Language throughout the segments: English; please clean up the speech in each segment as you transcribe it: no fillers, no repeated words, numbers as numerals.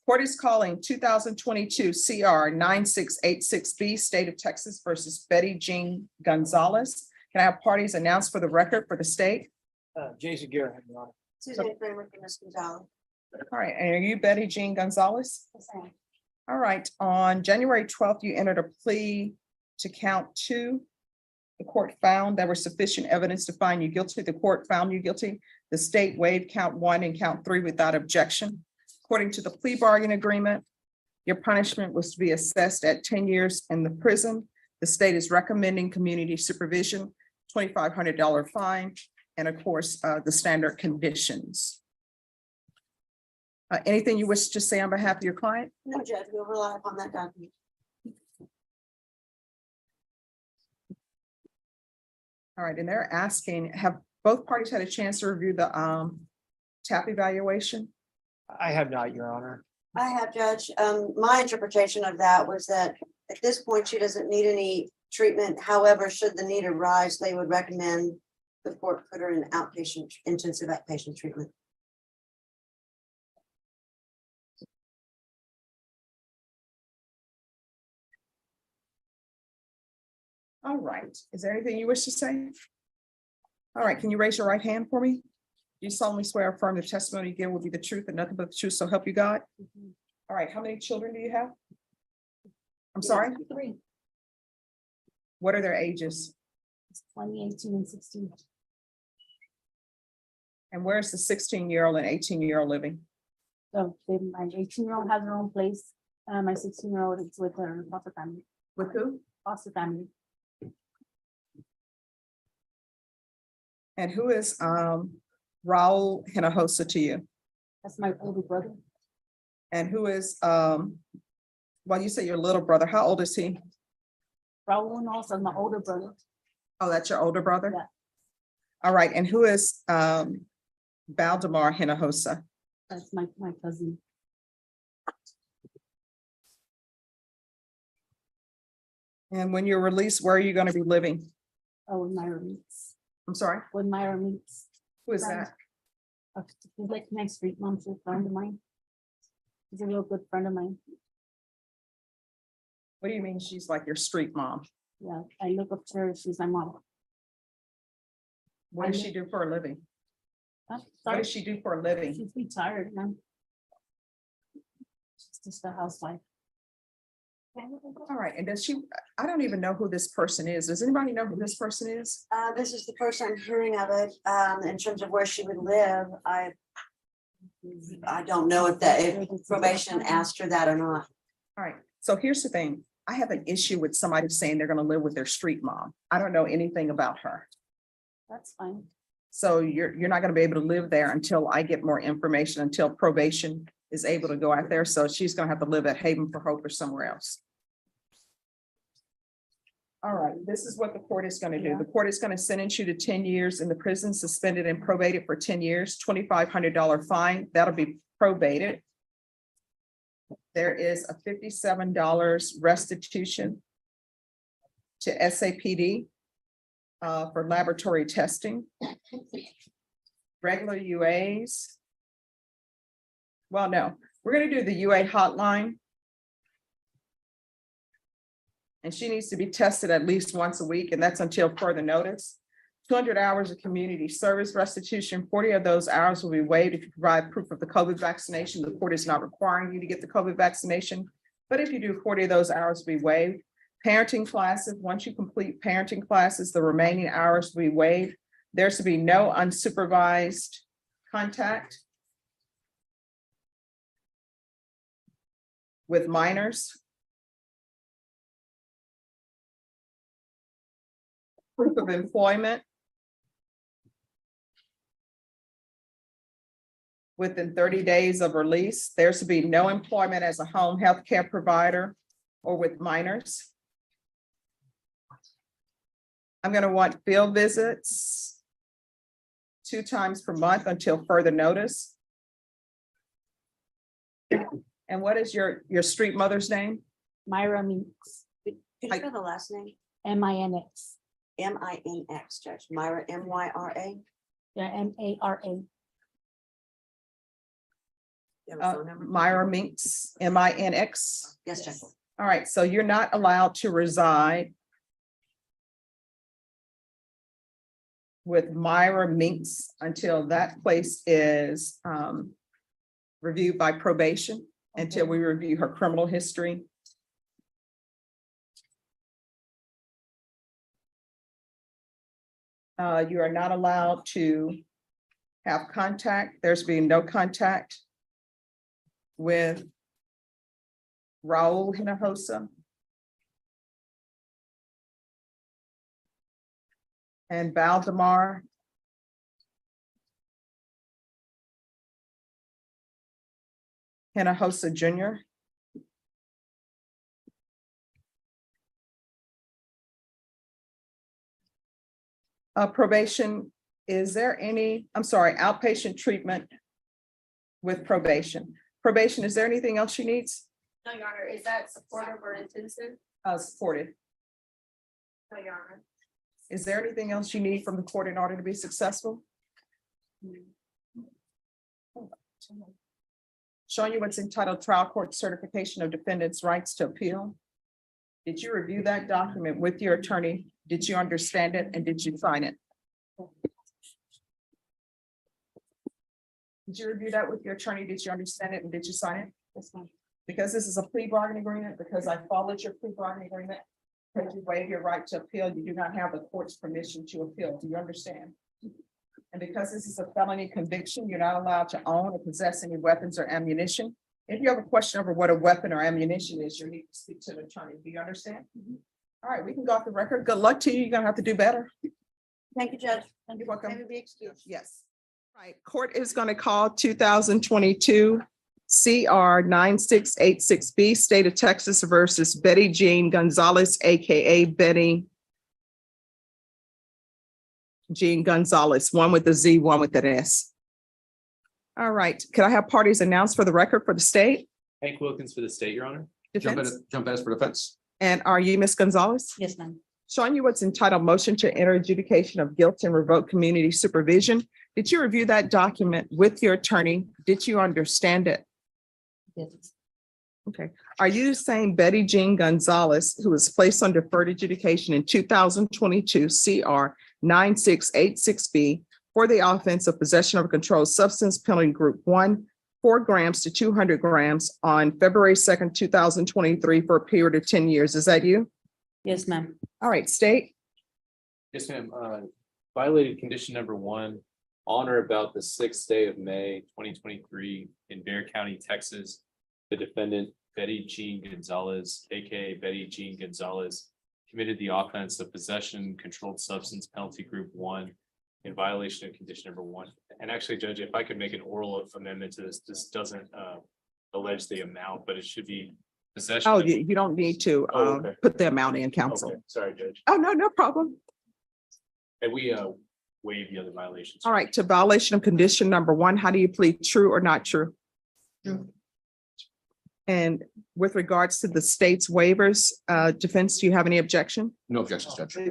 Court is calling 2022 CR 9686B, State of Texas versus Betty Jean Gonzalez. Can I have parties announced for the record for the state? Jason Garrett, Your Honor. Suzanne Kramer for Ms. Gonzalez. All right, and are you Betty Jean Gonzalez? Yes, I am. All right, on January 12th, you entered a plea to count 2. The court found there was sufficient evidence to find you guilty. The court found you guilty. The state waived count 1 and count 3 without objection. According to the plea bargain agreement, your punishment was to be assessed at 10 years in the prison. The state is recommending community supervision, $2,500 fine, and of course, the standard conditions. Anything you wish to say on behalf of your client? No, Judge, we'll rely upon that document. All right, and they're asking, have both parties had a chance to review the TAP evaluation? I have not, Your Honor. I have, Judge. My interpretation of that was that at this point, she doesn't need any treatment. However, should the need arise, they would recommend the court put her in outpatient, intensive outpatient treatment. All right, is there anything you wish to say? All right, can you raise your right hand for me? Do you solemnly swear or affirm the testimony you give will be the truth and nothing but the truth, so help you God? All right, how many children do you have? I'm sorry, 3, what are their ages? 20, 18, and 16. And where's the 16-year-old and 18-year-old living? So my 18-year-old has her own place. My 16-year-old is with her foster family. With who? Foster family. And who is Raul Hinojosa to you? That's my older brother. And who is, well, you say your little brother, how old is he? Raul also my older brother. Oh, that's your older brother? Yeah. All right, and who is Valdemar Hinojosa? That's my cousin. And when you're released, where are you going to be living? Oh, with Myra meets. I'm sorry, With Myra meets. who is that? He's like next street, mom's a friend of mine. He's a real good friend of mine. What do you mean she's like your street mom? Yeah, I look up to her. She's my mom. What does she do for a living? Huh? What Sorry, does she do for a living? she's retired, man. She's just a housewife. All right, and does she, I don't even know who this person is. Does anybody know who this person is? This is the first I'm hearing of it. In terms of where she would live, I don't know if probation asked her that or not. All right, so here's the thing. I have an issue with somebody saying they're gonna live with their street mom. I don't know anything about her. That's fine. So you're not gonna be able to live there until I get more information, until probation is able to go out there. So she's gonna have to live at Haven for Hope or somewhere else. All right, this is what the court is gonna do. Yeah. The court is gonna sentence you to 10 years in the prison, suspended and probated for 10 years, $2,500 fine. That'll be probated. There is a $57 restitution to SAPD for laboratory testing. Regular UAs. Well, no, we're gonna do the UA hotline. And she needs to be tested at least once a week, and that's until further notice. 200 hours of community service restitution, 40 of those hours will be waived if you provide proof of the COVID vaccination. The court is not requiring you to get the COVID vaccination, but if you do, 40 of those hours will be waived. Parenting classes, once you complete parenting classes, the remaining hours will be waived. There's to be no unsupervised contact with minors. Proof of employment within 30 days of release. There's to be no employment as a home health care provider or with minors. I'm going to want field visits 2 times per month until further notice. And what is your street mother's name? Myra meets. Could you spell the last name? MINX. M-I-N-X, Judge. Myra, M-Y-R-A. Yeah, MARA. You have a phone number? Myra Minx, Minx. Yes, Judge. All right, so you're not allowed to reside with Myra Minx until that place is reviewed by probation, until we review her criminal history. You are not allowed to have contact. There's been no contact with Raul Hinojosa and Valdemar Hinojosa Jr. Probation, is there any, I'm sorry, outpatient treatment with probation? Probation, is there anything else she needs? No, Your Honor, is that supportive or intensive? Supported. No, Your Honor. Is there anything else you need from the court in order to be successful? Showing you what's entitled Trial Court Certification of Defendant's Rights to Appeal. Did you review that document with your attorney? Did you understand it and did you sign it? Did you review that with your attorney? Did you understand it and did you sign it? Yes, ma'am. Because this is a plea bargaining agreement, because I followed your plea bargaining agreement, because you waive your right to appeal, you do not have the court's permission to appeal. Do you understand? And because this is a felony conviction, you're not allowed to own or possess any weapons or ammunition. If you have a question over what a weapon or ammunition is, you need to speak to the attorney. Do you understand? All right, we can go off the record. Good luck to you. You're gonna have to do better. Thank you, Judge. You're welcome. May we be excused? Yes. All right, court is going to call 2022 CR 9686B, State of Texas versus Betty Jean Gonzalez, AKA Betty Jean Gonzalez, one with a Z, one with an S. All right, can I have parties announced for the record for the state? Hank Wilkins for the state, Your Honor. Defense? Jump as for defense. And are you Ms. Gonzalez? Yes, ma'am. Showing you what's entitled Motion to Enter Adjudication of Guilt and Revoke Community Supervision. Did you review that document with your attorney? Did you understand it? Yes. Okay. Are you the same Betty Jean Gonzalez who was placed on deferred adjudication in 2022 CR 9686B for the offense of possession of a controlled substance, penalty group 1, 4 grams to 200 grams on February 2nd, 2023 for a period of 10 years? Is that you? Yes, ma'am. All right, state. Yes, ma'am. Violated condition number 1 on or about the 6th day of May, 2023 in Bexar County, Texas. The defendant, Betty Jean Gonzalez, AKA Betty Jean Gonzalez, committed the offense of possession, controlled substance, penalty group 1 in violation of condition number 1. And actually, Judge, if I could make an oral amendment to this, this doesn't allege the amount, but it should be possession. Oh, of- you don't need to Oh, okay. put the amount in, counsel. Okay, sorry, Judge. Oh, no, no problem. And we waive the other violations. All right, to violation of condition number 1, how do you plead, true or not true? True. And with regards to the state's waivers, defense, do you have any objection? No objections, Judge. All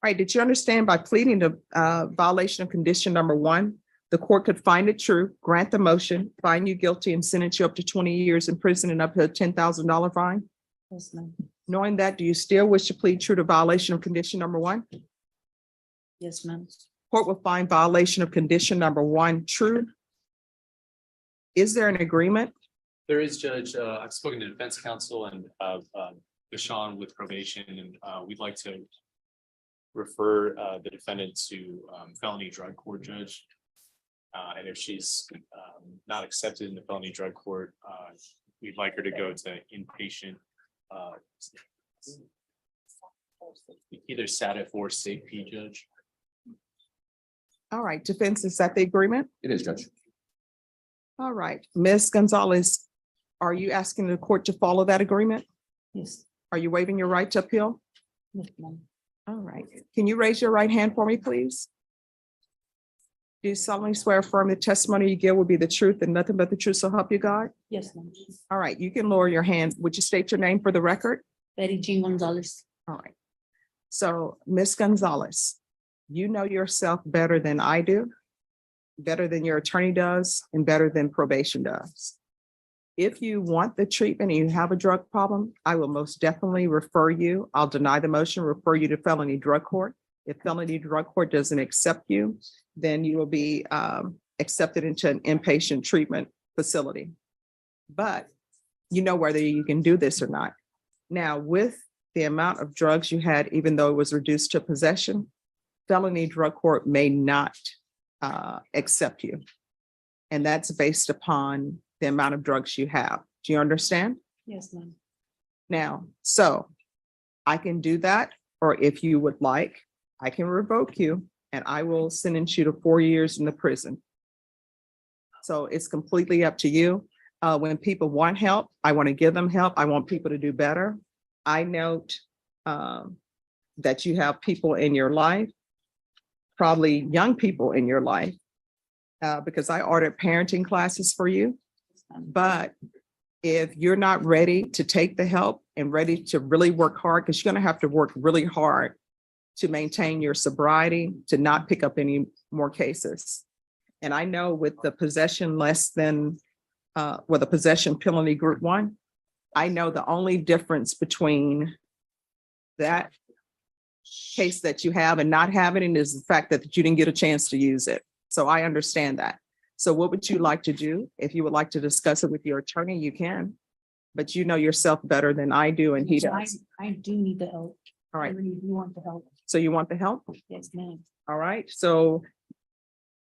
right, did you understand by pleading the violation of condition number 1, the court could find it true, grant the motion, find you guilty and sentence you up to 20 years in prison and up to a $10,000 fine? Yes, ma'am. Knowing that, do you still wish to plead true to violation of condition number 1? Yes, ma'am. Court will find violation of condition number 1 true. Is there an agreement? There is, Judge. I've spoken to defense counsel and Deshaun with probation, and we'd like to refer the defendant to felony drug court, Judge. And if she's not accepted in the felony drug court, we'd like her to go to inpatient. Either SATF or safety, Judge. All right, defense, is that the agreement? It is, Judge. All right, Ms. Gonzalez, are you asking the court to follow that agreement? Yes. Are you waiving your right to appeal? Yes, ma'am. All right, can you raise your right hand for me, please? Do you solemnly swear or affirm the testimony you give will be the truth and nothing but the truth, so help you God? Yes, ma'am. All right, you can lower your hand. Would you state your name for the record? Betty Jean Gonzalez. All right. So, Ms. Gonzalez, you know yourself better than I do. better than your attorney does, and better than probation does. If you want the treatment and you have a drug problem, I will most definitely refer you. I'll deny the motion, refer you to felony drug court. If felony drug court doesn't accept you, then you will be accepted into an inpatient treatment facility. But you know whether you can do this or not. Now, with the amount of drugs you had, even though it was reduced to possession, felony drug court may not accept you. And that's based upon the amount of drugs you have. Do you understand? Yes, ma'am. Now, so I can do that, or if you would like, I can revoke you and I will sentence you to 4 years in the prison. So it's completely up to you. When people want help, I want to give them help. I want people to do better. I note that you have people in your life, probably young people in your life, because I ordered parenting classes for you. But if you're not ready to take the help and ready to really work hard, because you're going to have to work really hard to maintain your sobriety, to not pick up any more cases. And I know with the possession less than, with a possession penalty group 1, I know the only difference between that case that you have and not having it is the fact that you didn't get a chance to use it. So I understand that. So what would you like to do? If you would like to discuss it with your attorney, you can, but you know yourself better than I do and he So does. I do need the help. All I right. really do want the help. So you want the help? Yes, ma'am. All right. So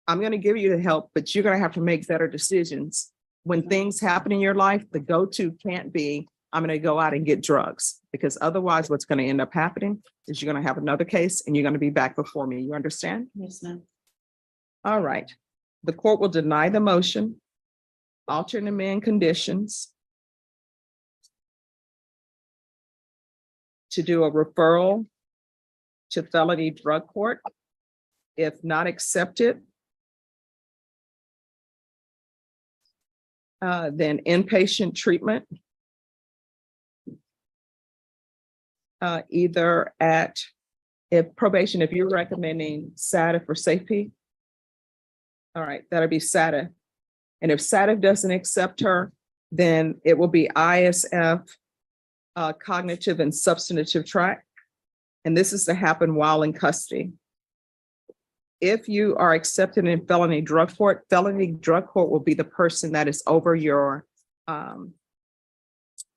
I'm going to give you the help, but you're going to have to make better decisions. When things happen in your life, the go-to can't be, I'm going to go out and get drugs, because otherwise what's going to end up happening is you're going to have another case and you're going to be back before me. You understand? Yes, ma'am. All right. The court will deny the motion, alter and amend conditions to do a referral to felony drug court. If not accepted, then inpatient treatment, either at, if probation, if you're recommending SATA for safety, all right, that'll be SATA. And if SATA doesn't accept her, then it will be ISF, cognitive and substantive track. And this is to happen while in custody. If you are accepted in felony drug court will be the person that is over your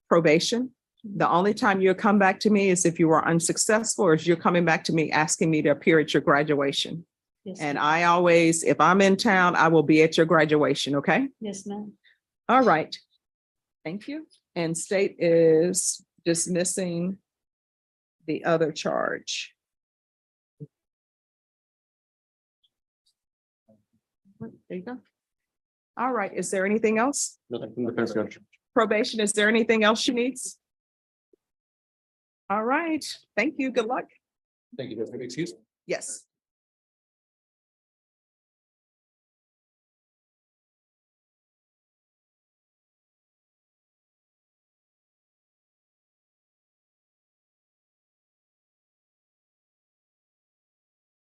probation. The only time you'll come back to me is if you are unsuccessful, or if you're coming back to me asking me to appear at your graduation. Yes, And ma'am. I always, if I'm in town, I will be at your graduation, okay? Yes, ma'am. All right. Thank you. And state is dismissing the other charge. There you go. All right. Is there anything else? Nothing from the defense judge. Probation, is there anything else she needs? All right. Thank you. Good luck. Thank you. Excuse? Yes.